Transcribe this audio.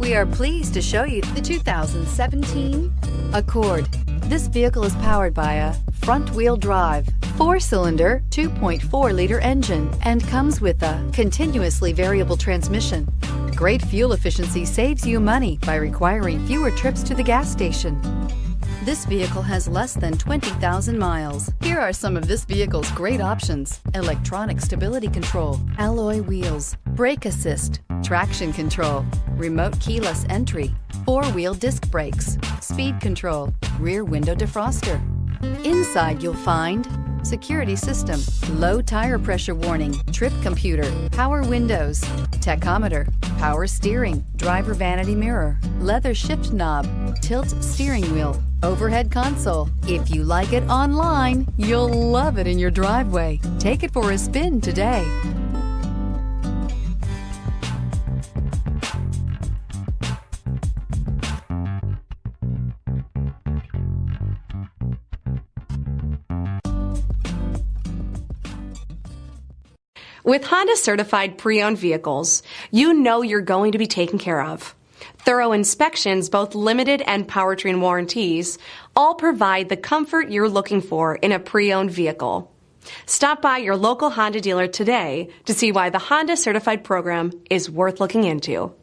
We are pleased to show you the 2017 Accord. This vehicle is powered by a front-wheel drive, 4-cylinder, 2.4-liter engine and comes with a continuously variable transmission. Great fuel efficiency saves you money by requiring fewer trips to the gas station. This vehicle has less than 20,000 miles. Here are some of this vehicle's great options: electronic stability control, alloy wheels, brake assist, traction control, remote keyless entry, 4-wheel disc brakes, speed control, rear window defroster. Inside you'll find security system, low tire pressure warning, trip computer, power windows, tachometer, power steering, driver vanity mirror, leather shift knob, tilt steering wheel, overhead console. If you like it online, you'll love it in your driveway. Take it for a spin today. With Honda certified pre-owned vehicles, you know you're going to be taken care of. Thorough inspections, both limited and powertrain warranties, all provide the comfort you're looking for in a pre-owned vehicle. Stop by your local Honda dealer today to see why the Honda certified program is worth looking into.